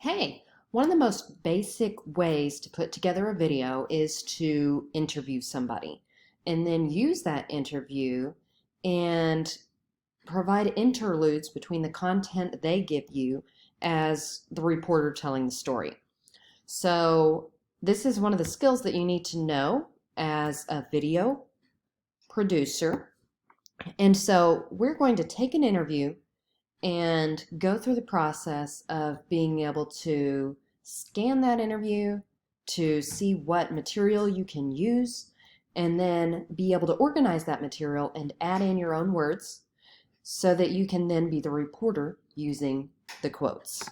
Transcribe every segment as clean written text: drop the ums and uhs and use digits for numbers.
Hey, one of the most basic ways to put together a video is to interview somebody and then use that interview and provide interludes between the content they give you as the reporter telling the story. So, this is one of the skills that you need to know as a video producer. And so, we're going to take an interview and go through the process of being able to scan that interview to see what material you can use, and then be able to organize that material and add in your own words so that you can then be the reporter using the quotes.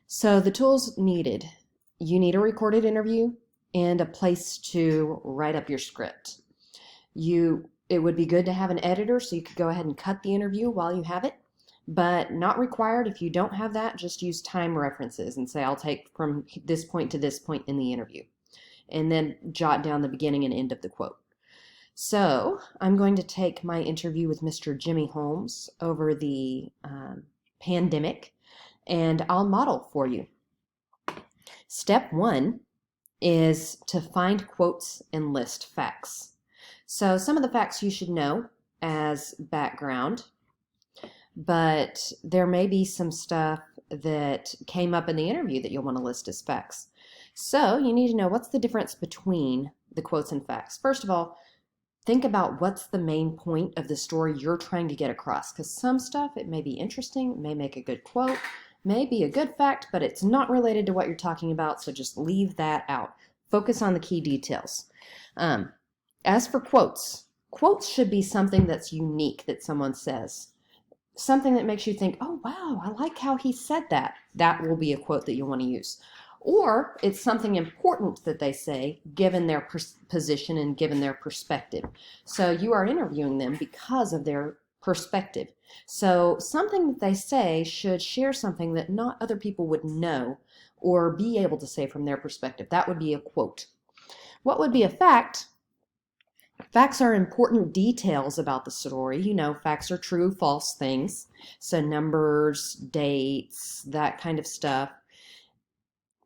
So the tools needed: you need a recorded interview and a place to write up your script. It would be good to have an editor so you could go ahead and cut the interview while you have it, but not required. If you don't have that, just use time references and say, I'll take from this point to this point in the interview, and then jot down the beginning and end of the quote. So I'm going to take my interview with Mr. Jimmy Holmes over the pandemic, and I'll model for you. Step one is to find quotes and list facts. So some of the facts you should know as background, but there may be some stuff that came up in the interview that you'll want to list as facts. So you need to know, what's the difference between the quotes and facts. First of all, think about what's the main point of the story you're trying to get across, because some stuff, it may be interesting, it may make a good quote, may be a good fact, but it's not related to what you're talking about, so just leave that out. Focus on the key details. As for quotes, quotes should be something that's unique that someone says. Something that makes you think, oh, wow, I like how he said that. That will be a quote that you'll want to use. Or it's something important that they say, given their position and given their perspective. So you are interviewing them because of their perspective. So something that they say should share something that not other people would know or be able to say from their perspective. That would be a quote. What would be a fact? Facts are important details about the story. You know, facts are true, false things. So numbers, dates, that kind of stuff.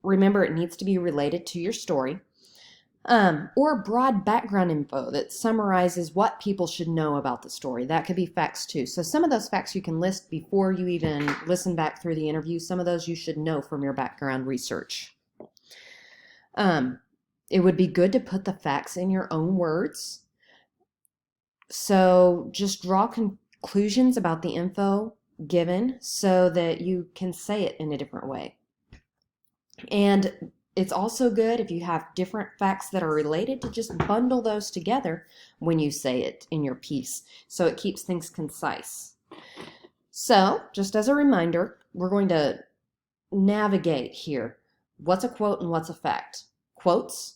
Remember, it needs to be related to your story. Or broad background info that summarizes what people should know about the story. That could be facts too. So some of those facts you can list before you even listen back through the interview. Some of those you should know from your background research. It would be good to put the facts in your own words. So just draw conclusions about the info given so that you can say it in a different way. And it's also good if you have different facts that are related to just bundle those together when you say it in your piece, so it keeps things concise. So just as a reminder, we're going to navigate here. What's a quote and what's a fact? Quotes,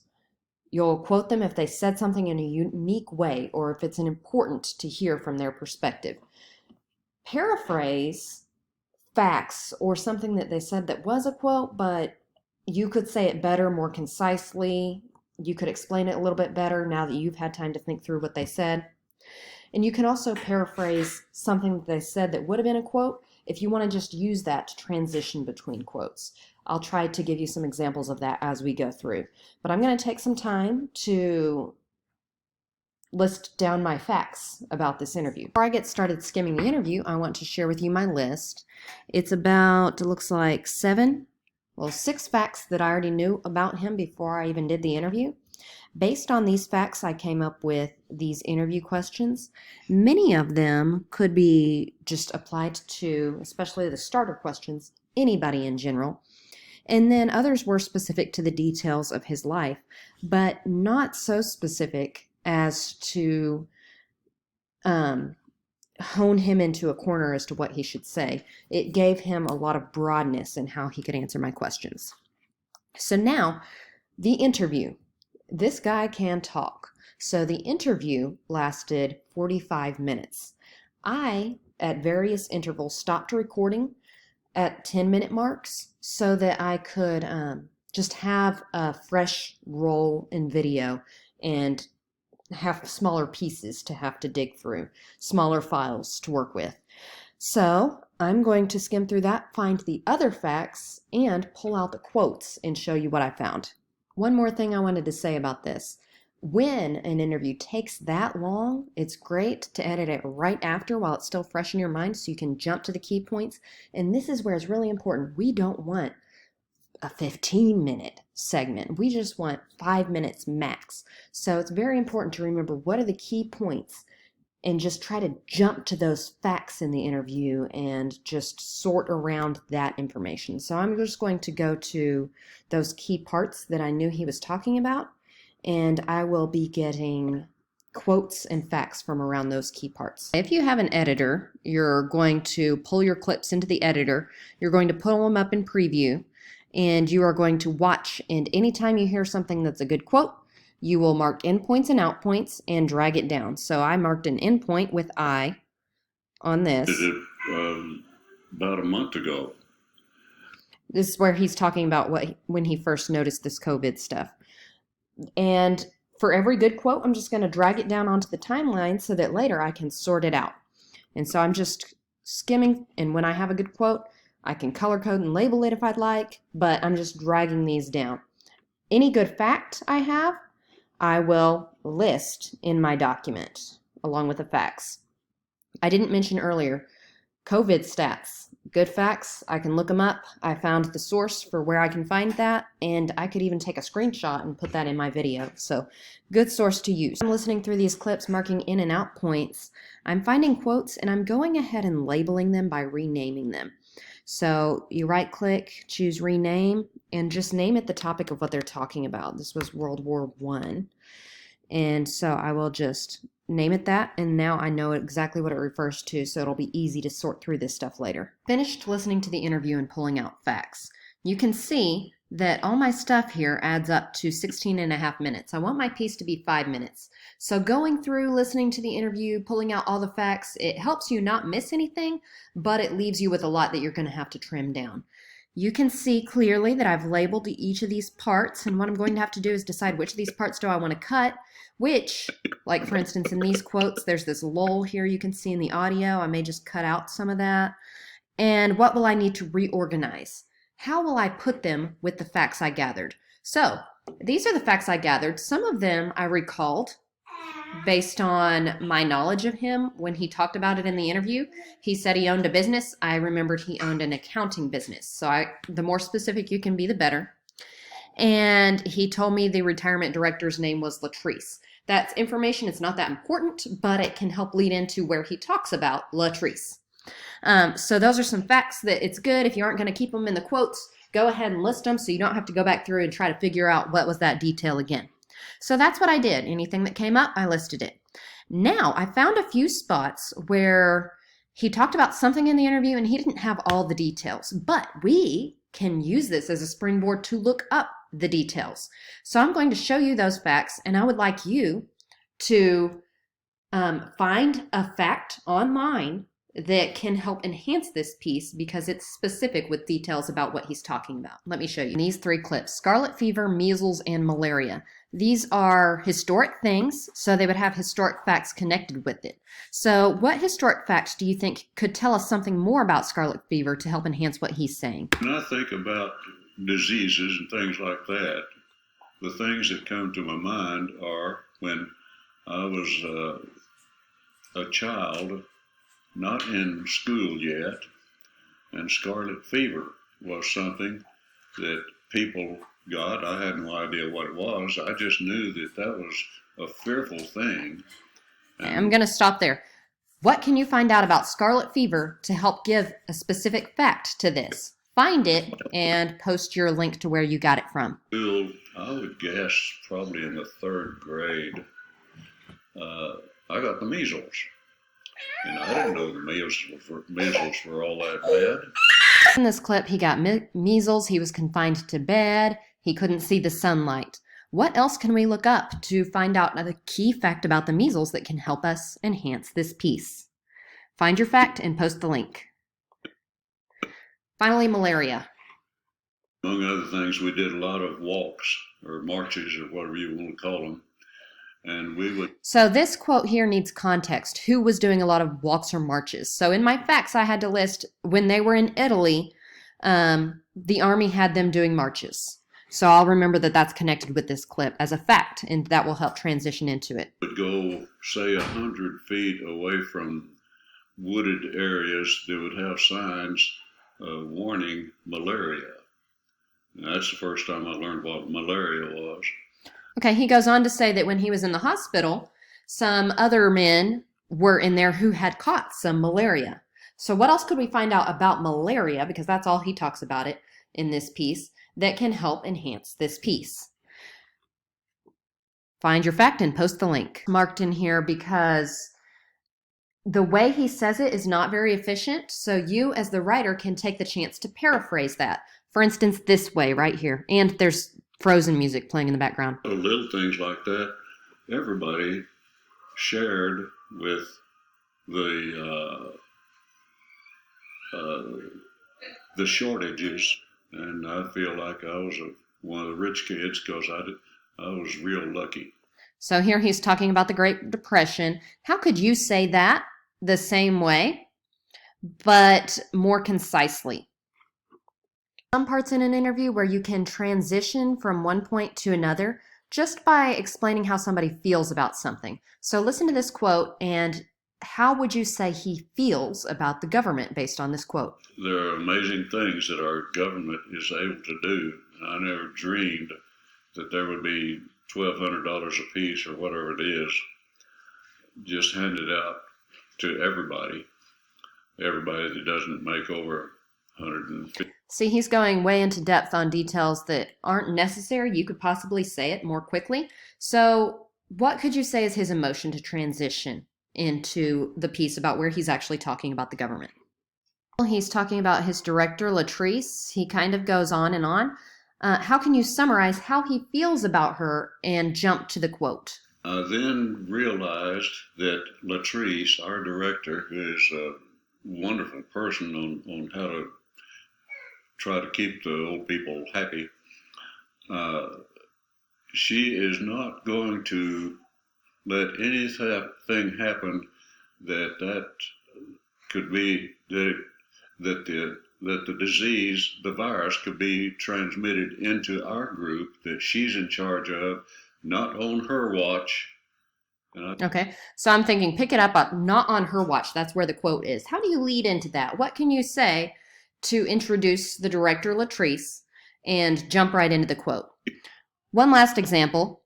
you'll quote them if they said something in a unique way or if it's important to hear from their perspective. Paraphrase, facts, or something that they said that was a quote, but you could say it better, more concisely. You could explain it a little bit better now that you've had time to think through what they said. And you can also paraphrase something that they said that would have been a quote if you want to just use that to transition between quotes. I'll try to give you some examples of that as we go through. But I'm going to take some time to list down my facts about this interview. Before I get started skimming the interview, I want to share with you my list. It's about, it looks like 6 facts that I already knew about him before I even did the interview. Based on these facts, I came up with these interview questions. Many of them could be just applied to, especially the starter questions, anybody in general. And then others were specific to the details of his life, but not so specific as to hone him into a corner as to what he should say. It gave him a lot of broadness in how he could answer my questions. So now, the interview. This guy can talk. So the interview lasted 45 minutes. I, at various intervals, stopped recording at 10-minute marks so that I could just have a fresh roll in video and have smaller pieces to have to dig through, smaller files to work with. So I'm going to skim through that, find the other facts, and pull out the quotes and show you what I found. One more thing I wanted to say about this. When an interview takes that long, it's great to edit it right after while it's still fresh in your mind so you can jump to the key points. And this is where it's really important. We don't want a 15-minute segment. We just want 5 minutes max. So it's very important to remember what are the key points and just try to jump to those facts in the interview and just sort around that information. So I'm just going to go to those key parts that I knew he was talking about, and I will be getting quotes and facts from around those key parts. If you have an editor, you're going to pull your clips into the editor, you're going to pull them up in preview, and you are going to watch, and anytime you hear something that's a good quote, you will mark in points and out points and drag it down. So I marked an in point with I on this. Did it about a month ago. This is where he's talking about when he first noticed this COVID stuff. And for every good quote, I'm just going to drag it down onto the timeline so that later I can sort it out. And so I'm just skimming, and when I have a good quote, I can color code and label it if I'd like, but I'm just dragging these down. Any good fact I have, I will list in my document along with the facts. I didn't mention earlier, COVID stats. Good facts, I can look them up. I found the source for where I can find that, and I could even take a screenshot and put that in my video. So good source to use. I'm listening through these clips, marking in and out points. I'm finding quotes, and I'm going ahead and labeling them by renaming them. So you right click, choose rename, and just name it the topic of what they're talking about. This was World War I. And so I will just name it that, and now I know exactly what it refers to, so it'll be easy to sort through this stuff later. Finished listening to the interview and pulling out facts. You can see that all my stuff here adds up to 16 and a half minutes. I want my piece to be 5 minutes. So going through, listening to the interview, pulling out all the facts, it helps you not miss anything, but it leaves you with a lot that you're going to have to trim down. You can see clearly that I've labeled each of these parts, and what I'm going to have to do is decide which of these parts do I want to cut, which, like for instance in these quotes, there's this lull here you can see in the audio. I may just cut out some of that. And what will I need to reorganize? How will I put them with the facts I gathered? So these are the facts I gathered. Some of them I recalled based on my knowledge of him when he talked about it in the interview. He said he owned a business. I remembered he owned an accounting business. So the more specific you can be, the better. And he told me the retirement director's name was Latrice. That's information. It's not that important, but it can help lead into where he talks about Latrice. So those are some facts that it's good. If you aren't going to keep them in the quotes, go ahead and list them so you don't have to go back through and try to figure out what was that detail again. So that's what I did. Anything that came up, I listed it. Now, I found a few spots where he talked about something in the interview and he didn't have all the details, but we can use this as a springboard to look up the details. So I'm going to show you those facts, and I would like you to find a fact online that can help enhance this piece because it's specific with details about what he's talking about. Let me show you these 3 clips. Scarlet fever, measles, and malaria. These are historic things, so they would have historic facts connected with it. So what historic facts do you think could tell us something more about scarlet fever to help enhance what he's saying? When I think about diseases and things like that, the things that come to my mind are when I was a child, not in school yet, and scarlet fever was something that people got. I had no idea what it was. I just knew that that was a fearful thing. And I'm going to stop there. What can you find out about scarlet fever to help give a specific fact to this? Find it and post your link to where you got it from. I would guess probably in the 3rd grade, I got the measles. And I didn't know the measles were all that bad. In this clip, he got measles, he was confined to bed, he couldn't see the sunlight. What else can we look up to find out the key fact about the measles that can help us enhance this piece? Find your fact and post the link. Finally, malaria. Among other things, we did a lot of walks or marches or whatever you want to call them. and we would. So this quote here needs context. Who was doing a lot of walks or marches? So in my facts, I had to list when they were in Italy, the army had them doing marches. So I'll remember that that's connected with this clip as a fact, and that will help transition into it. Would go, say, 100 feet away from wooded areas that would have signs warning malaria. And that's the first time I learned what malaria was. Okay, he goes on to say that when he was in the hospital, some other men were in there who had caught some malaria. So what else could we find out about malaria, because that's all he talks about it in this piece, that can help enhance this piece? Find your fact and post the link. Marked in here because the way he says it is not very efficient, so you as the writer can take the chance to paraphrase that. For instance, this way right here. And there's Frozen music playing in the background. Little things like that, everybody shared with the shortages, and I feel like I was one of the rich kids because I was real lucky. So here he's talking about the Great Depression. How could you say that the same way, but more concisely? Some parts in an interview where you can transition from one point to another just by explaining how somebody feels about something. So listen to this quote, and how would you say he feels about the government based on this quote? There are amazing things that our government is able to do. I never dreamed that there would be $1,200 a piece or whatever it is just handed out to everybody that doesn't make over 150. See, he's going way into depth on details that aren't necessary. You could possibly say it more quickly. So what could you say is his emotion to transition into the piece about where he's actually talking about the government? Well, he's talking about his director, Latrice. He kind of goes on and on. How can you summarize how he feels about her and jump to the quote? I then realized that Latrice, our director, who is a wonderful person on how to try to keep the old people happy, she is not going to let anything happen that could be that the disease, the virus, could be transmitted into our group that she's in charge of, not on her watch. Okay, so I'm thinking pick it up, not on her watch. That's where the quote is. How do you lead into that? What can you say to introduce the director, Latrice, and jump right into the quote? One last example.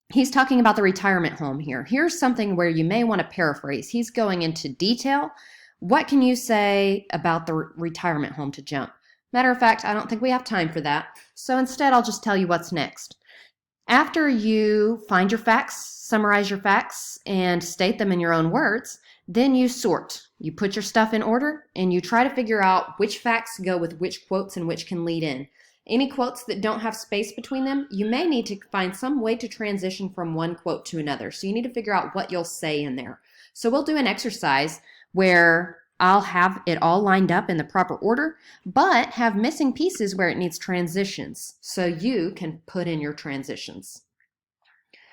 He's talking about the retirement home here. Here's something where you may want to paraphrase. He's going into detail. What can you say about the retirement home to jump? Matter of fact, I don't think we have time for that. So instead, I'll just tell you what's next. After you find your facts, summarize your facts, and state them in your own words, then you sort. You put your stuff in order, and you try to figure out which facts go with which quotes and which can lead in. Any quotes that don't have space between them, you may need to find some way to transition from one quote to another. So you need to figure out what you'll say in there. So we'll do an exercise where I'll have it all lined up in the proper order, but have missing pieces where it needs transitions. So you can put in your transitions.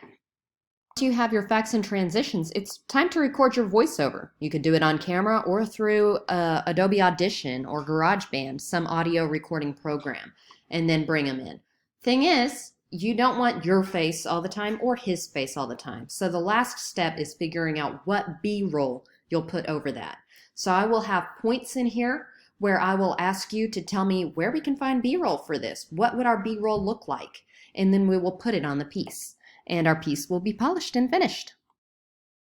Once you have your facts and transitions, it's time to record your voiceover. You could do it on camera or through Adobe Audition or GarageBand, some audio recording program, and then bring them in. Thing is, you don't want your face all the time or his face all the time. So the last step is figuring out what B-roll you'll put over that. So I will have points in here where I will ask you to tell me where we can find B-roll for this. What would our B-roll look like? And then we will put it on the piece. And our piece will be polished and finished.